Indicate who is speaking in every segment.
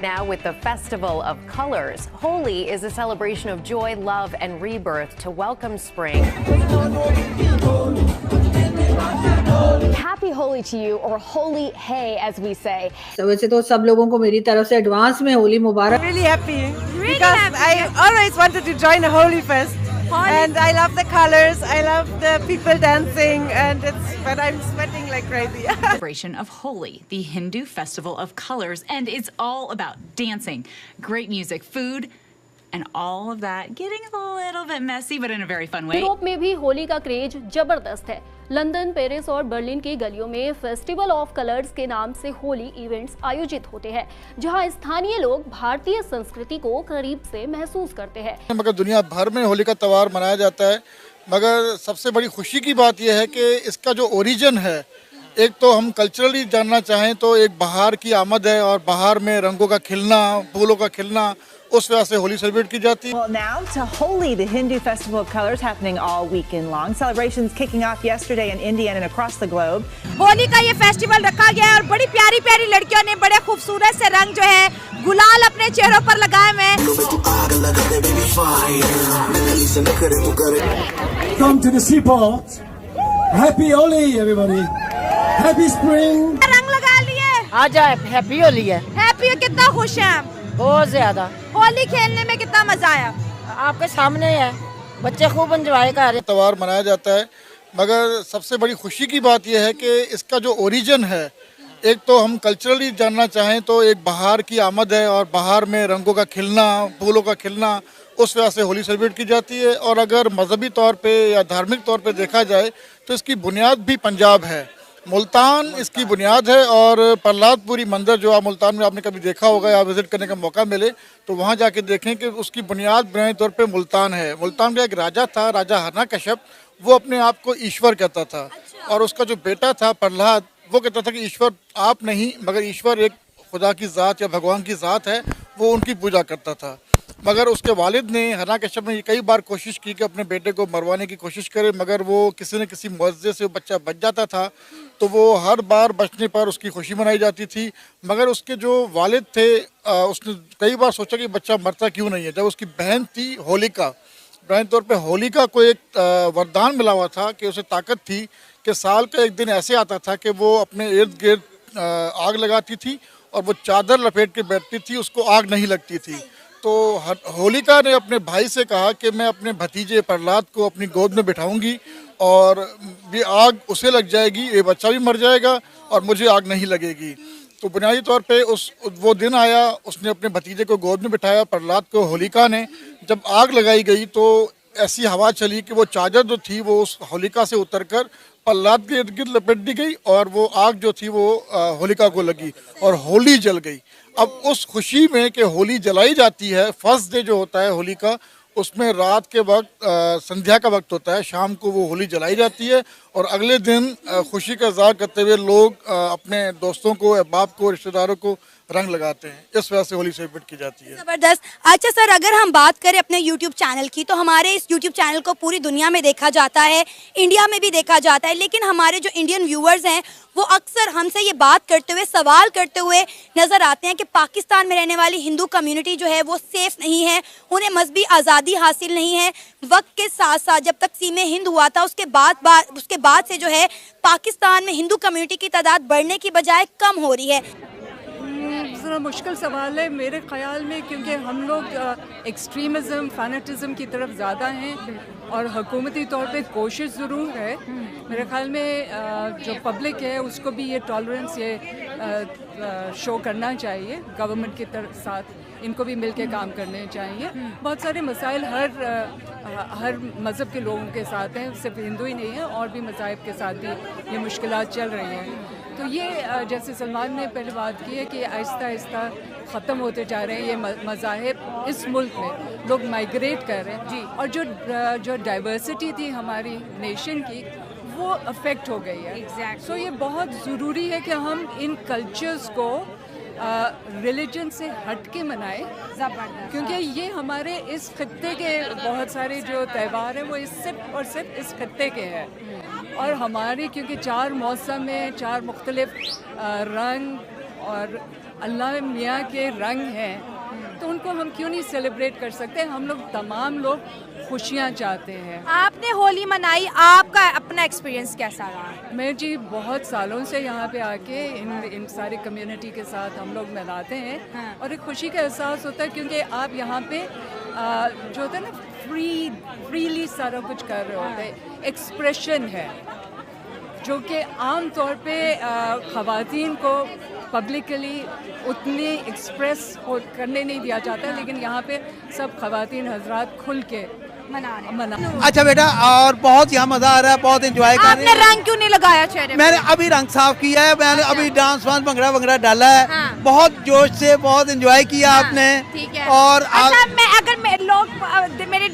Speaker 1: Now with the Festival of Colors, Holi is a celebration of joy, love, and rebirth to welcome spring.
Speaker 2: Happy Holi to you, or Holi Hey as we say.
Speaker 3: तो वैसे तो सब लोगों को मेरी तरफ से advance में होली मुबारक।
Speaker 4: Really happy because I always wanted to join a Holi fest. And I love the colors, I love the people dancing, but I'm sweating like crazy.
Speaker 5: Celebration of Holi, the Hindu festival of colors, and it's all about dancing, great music, food, and all of that getting a little bit messy, but in a very fun way.
Speaker 2: Europe में भी होली का craze जबरदस्त है। London, Paris और Berlin की गलियों में festival of colours के नाम से होली इवेंट्स आयोजित होते हैं, जहां स्थानीय लोग भारतीय संस्कृति को करीब से महसूस करते हैं।
Speaker 6: मगर दुनिया भर में होली का त्योहार मनाया जाता है, मगर सबसे बड़ी खुशी की बात यह है कि इसका जो ओरिजिन है, एक तो हम कल्चरली जानना चाहें तो एक बहार की आमद है और बहार में रंगों का खिलना, फूलों का खिलना, उस वजह से होली सेलिब्रेट की जाती है।
Speaker 7: Well, now to Holi, the Hindu festival of colors happening all weekend long. Celebrations kicking off yesterday in India and across the globe.
Speaker 8: Holi का ये फेस्टिवल रखा गया है और बड़ी प्यारी प्यारी लड़कियों ने बड़े खूबसूरत से रंग जो है गुलाल अपने चेहरों पर लगाए हुए हैं।
Speaker 9: Come to the seaport. Happy Holi, everybody. Happy spring.
Speaker 8: रंग लगा लिए।
Speaker 4: आज हैप्पी होली है।
Speaker 8: हैप्पी, कितना खुश हैं हम।
Speaker 4: बहुत ज्यादा।
Speaker 8: होली खेलने में कितना मजा आया।
Speaker 4: आपके सामने है, बच्चे खूब एंजॉय कर रहे हैं।
Speaker 6: त्योहार मनाया जाता है, मगर सबसे बड़ी खुशी की बात यह है कि इसका जो ओरिजिन है, एक तो हम कल्चरली जानना चाहें तो एक बहार की आमद है और बहार में रंगों का खिलना, फूलों का खिलना, उस वजह से होली सेलिब्रेट की जाती है। और अगर मजहबी तौर पे या धार्मिक तौर पे देखा जाए तो इसकी बुनियाद भी पंजाब है। मुल्तान इसकी बुनियाद है और प्रहलादपुरी मंदिर जो आप मुल्तान में आपने कभी देखा होगा या विजिट करने का मौका मिले तो वहाँ जाके देखें कि उसकी बुनियाद बुनियादी तौर पे मुल्तान है। मुल्तान का एक राजा था, राजा हिरण्यकश्यप, वो अपने आप को ईश्वर कहता था और उसका जो बेटा था प्रहलाद, वो कहता था कि ईश्वर आप नहीं मगर ईश्वर एक खुदा की ज़ात या भगवान की ज़ात है, वो उनकी पूजा करता था। मगर उसके वालिद ने, हिरण्यकश्यप ने कई बार कोशिश की कि अपने बेटे को मरवाने की कोशिश करे, मगर वो किसी न किसी मुआवजे से बच्चा बच जाता था, तो वो हर बार बचने पर उसकी खुशी मनाई जाती थी। मगर उसके जो वालिद थे, उसने कई बार सोचा कि बच्चा मरता क्यों नहीं है। जब उसकी बहन थी होलिका, बहन तौर पे होलिका को एक वरदान मिला हुआ था कि उसे ताकत थी कि साल का एक दिन ऐसे आता था कि वो अपने इर्द गिर्द आग लगाती थी और वो चादर लपेट के बैठती थी, उसको आग नहीं लगती थी। तो होलिका ने अपने भाई से कहा कि मैं अपने भतीजे प्रहलाद को अपनी गोद में बिठाऊंगी और ये आग उसे लग जाएगी, ये बच्चा भी मर जाएगा और मुझे आग नहीं लगेगी। तो बुनियादी तौर पे वो दिन आया, उसने अपने भतीजे को गोद में बिठाया, प्रहलाद को होलिका ने। जब आग लगाई गई तो ऐसी हवा चली कि वो चादर जो थी वो उस होलिका से उतरकर प्रहलाद के इर्द गिर्द लपेट दी गई और वो आग जो थी वो होलिका को लगी और होली जल गई। अब उस खुशी में कि होली जलाई जाती है, फर्स्ट डे जो होता है होली का, उसमें रात के वक्त संध्या का वक्त होता है, शाम को वो होली जलाई जाती है और अगले दिन खुशी का इज़हार करते हुए लोग अपने दोस्तों को, अहबाब को, रिश्तेदारों को रंग लगाते हैं। इस वजह से होली सेलिब्रेट की जाती है।
Speaker 8: जबरदस्त। अच्छा सर, अगर हम बात करें अपने YouTube चैनल की, तो हमारे इस YouTube चैनल को पूरी दुनिया में देखा जाता है, इंडिया में भी देखा जाता है, लेकिन हमारे जो इंडियन व्यूअर्स हैं वो अक्सर हमसे ये बात करते हुए, सवाल करते हुए नज़र आते हैं कि पाकिस्तान में रहने वाली हिंदू कम्युनिटी जो है वो सेफ़ नहीं है, उन्हें मजहबी आज़ादी हासिल नहीं है। वक्त के साथ साथ जब तक़सीम हिंद हुआ था उसके बाद से जो है पाकिस्तान में हिंदू कम्युनिटी की तादाद बढ़ने की बजाय कम हो रही है।
Speaker 4: ज़रा मुश्किल सवाल है मेरे ख़्याल में, क्योंकि हम लोग एक्सट्रीमिज़म, फैनेटिज़म की तरफ ज़्यादा हैं और हुकूमती तौर पे कोशिश ज़रूर है। मेरे ख़्याल में जो पब्लिक है उसको भी ये टॉलरेंस शो करना चाहिए, गवर्नमेंट के साथ इनको भी मिलके काम करने चाहिए। बहुत सारे मसाइल हर मज़हब के लोगों के साथ हैं, सिर्फ हिंदू ही नहीं है, और भी मज़ाहिब के साथ भी ये मुश्किलात चल रही हैं। तो ये जैसे सलमान ने पहले बात की है कि आहिस्ता आहिस्ता ख़त्म होते जा रहे हैं ये मज़ाहिब। इस मुल्क में लोग माइग्रेट कर रहे हैं जी, और जो डाइवर्सिटी थी हमारी नेशन की वो अफेक्ट हो गई है। सो ये बहुत ज़रूरी है कि हम इन कल्चर्स को रिलीजन से हट के मनाए, क्योंकि ये हमारे इस खत्ते के बहुत सारे जो त्यौहार हैं वो सिर्फ और सिर्फ इस खत्ते के हैं। और हमारे क्योंकि 4 मौसम में 4 मुख्तलिफ रंग और अल्लाह मियाँ के रंग हैं, तो उनको हम क्यों नहीं सेलिब्रेट कर सकते? हम लोग तमाम लोग खुशियाँ चाहते हैं।
Speaker 8: आपने होली मनाई, आपका अपना एक्सपीरियंस कैसा रहा?
Speaker 4: मैं जी बहुत सालों से यहाँ पे आके इन सारी कम्युनिटी के साथ हम लोग मनाते हैं।
Speaker 8: हाँ।
Speaker 4: और एक खुशी का एहसास होता है क्योंकि आप यहाँ पे जो होता है ना फ्रीली सारा कुछ कर रहे होते हैं। एक्सप्रेशन है जो कि आम तौर पे ख़वातीन को पब्लिकली उतनी एक्सप्रेस करने नहीं दिया जाता, लेकिन यहाँ पे सब ख़वातीन हजरात खुल के मना।
Speaker 10: अच्छा बेटा, और बहुत यहाँ मजा आ रहा है, बहुत एंजॉय कर रहे
Speaker 8: आपने
Speaker 10: हैं।
Speaker 8: रंग क्यों नहीं लगाया चेहरे पे?
Speaker 10: मैंने अभी रंग साफ किया है, मैंने अभी डांस वांस भंगड़ा वंगड़ा डाला है।
Speaker 8: हाँ।
Speaker 10: बहुत जोश से बहुत एंजॉय किया आपने।
Speaker 8: ठीक है।
Speaker 10: और
Speaker 8: अच्छा, मैं लोग मेरे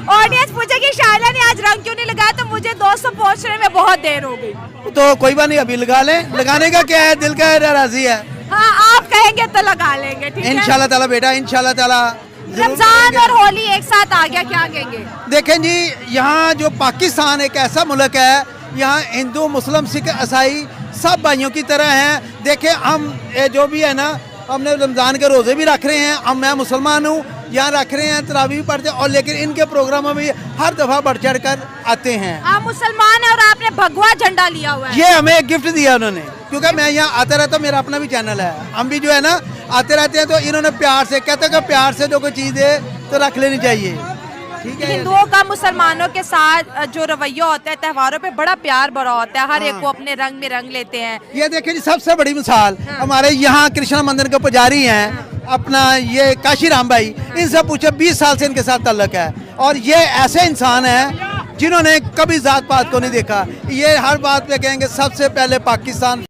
Speaker 8: ऑडियंस पूछे कि शायला ने आज रंग क्यों नहीं लगाया, तो मुझे 200 पहुंचने में बहुत देर हो गई।
Speaker 10: तो कोई बात नहीं, अभी लगा लें। लगाने का क्या है, दिल का राजी है।
Speaker 8: हाँ, आप कहेंगे तो लगा लेंगे। ठीक है,
Speaker 10: इंशाल्लाह ताला बेटा, इंशाल्लाह ताला।
Speaker 8: रमजान और होली एक साथ आ गया, क्या कहेंगे?
Speaker 10: देखें जी, यहाँ जो पाकिस्तान एक ऐसा मुल्क है, यहाँ हिंदू मुस्लिम सिख ईसाई सब भाइयों की तरह हैं। देखें, हम जो भी है ना, हमने रमज़ान के रोज़े भी रख रहे हैं। मैं मुसलमान हूँ, यहाँ रख रहे हैं, तरावी भी पढ़ते हैं, और लेकिन इनके प्रोग्रामों में हर दफ़ा बढ़ चढ़ कर आते हैं।
Speaker 8: आप मुसलमान हैं और आपने भगवा झंडा लिया हुआ है।
Speaker 10: ये हमें एक गिफ्ट दिया उन्होंने, क्योंकि मैं यहाँ आता रहता हूँ, मेरा अपना भी चैनल है, हम भी जो है ना आते रहते हैं, तो इन्होंने प्यार से कहते हैं कि प्यार से जो कोई चीज़ है तो रख लेनी चाहिए। ठीक है।
Speaker 8: हिंदुओं का मुसलमानों के साथ जो रवैया होता है त्योहारों पे बड़ा प्यार भरा होता है, हर एक को अपने रंग में रंग लेते हैं।
Speaker 10: ये देखिए जी, सबसे बड़ी मिसाल हमारे यहाँ कृष्णा मंदिर के पुजारी हैं, अपना ये काशी राम भाई। इनसे पूछे 20 साल से इनके साथ ताल्लुक है, और ये ऐसे इंसान हैं जिन्होंने कभी जात पात को नहीं देखा। ये हर बात पे कहेंगे सबसे पहले पाकिस्तान